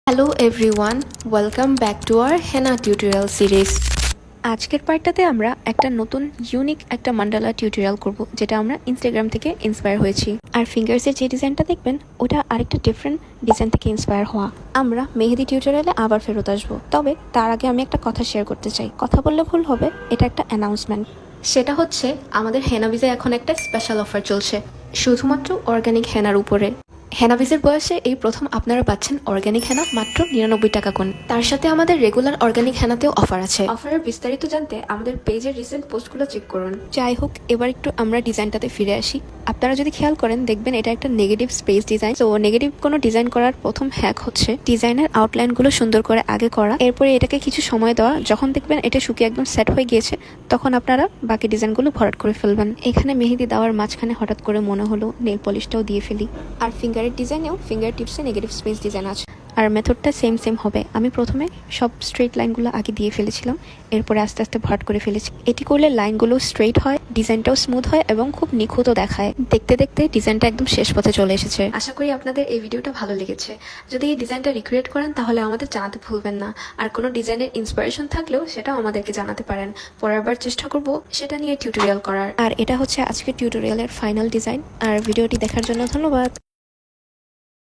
Hello everyone, welcome back to our henna tutorial series. আজকের পার্টটাতে আমরা একটা নতুন ইউনিক একটা মান্ডালা টিউটোরিয়াল করব, যেটা আমরা ইনস্টাগ্রাম থেকে ইন্সপায়ার হয়েছি। আর ফিঙ্গার্সের যে ডিজাইনটা দেখবেন ওটা আরেকটা ডিফারেন্ট ডিজাইন থেকে ইন্সপায়ার হওয়া। আমরা মেহেদি টিউটোরিয়ালে আবার ফেরত আসবো, তবে তার আগে আমি একটা কথা শেয়ার করতে চাই। কথা বললে ভুল হবে, এটা একটা অ্যানাউন্সমেন্ট। সেটা হচ্ছে আমাদের হেনাবিজে এখন একটা স্পেশাল অফার চলছে, শুধুমাত্র অর্গানিক হেনার উপরে। হেনাবিজের বয়সে এই প্রথম আপনারা পাচ্ছেন অর্গানিক হেনা মাত্র 99 টাকা কোন। তার সাথে আমাদের রেগুলার অর্গানিক হেনাতেও অফার আছে। অফারের বিস্তারিত জানতে আমাদের পেজের রিসেন্ট পোস্টগুলো চেক করুন। যাই হোক, এবার একটু আমরা ডিজাইনটাতে ফিরে আসি। আপনারা যদি খেয়াল করেন দেখবেন এটা একটা নেগেটিভ স্পেস ডিজাইন। তো নেগেটিভ কোনো ডিজাইন করার প্রথম হ্যাক হচ্ছে ডিজাইনের আউটলাইনগুলো সুন্দর করে আগে করা, এরপরে এটাকে কিছু সময় দেওয়া। যখন দেখবেন এটা শুকিয়ে একদম সেট হয়ে গিয়েছে, তখন আপনারা বাকি ডিজাইনগুলো ভরাট করে ফেলবেন। এখানে মেহেদি দেওয়ার মাঝখানে হঠাৎ করে মনে হলো নেল পলিশটাও দিয়ে ফেলি। আর ফিঙ্গারের ডিজাইনেও ফিঙ্গার টিপসে নেগেটিভ স্পেস ডিজাইন আছে, আর মেথডটা সেম হবে। আমি প্রথমে সব স্ট্রেট লাইনগুলো আগে দিয়ে ফেলেছিলাম, এরপরে আস্তে আস্তে ভরাট করে ফেলেছি। এটি করলে লাইনগুলো স্ট্রেট হয়, ডিজাইনটাও স্মুথ হয় এবং খুব নিখুঁতও দেখায়। দেখতে দেখতে ডিজাইনটা একদম শেষ পথে চলে এসেছে। আশা করি আপনাদের এই ভিডিওটা ভালো লেগেছে। যদি এই ডিজাইনটা রিক্রিয়েট করেন তাহলে আমাদের জানাতে ভুলবেন না। আর কোনো ডিজাইনের ইন্সপিরেশন থাকলেও সেটাও আমাদেরকে জানাতে পারেন। পরের বার চেষ্টা করব সেটা নিয়ে টিউটোরিয়াল করার। আর এটা হচ্ছে আজকের টিউটোরিয়ালের ফাইনাল ডিজাইন। আর ভিডিওটি দেখার জন্য ধন্যবাদ।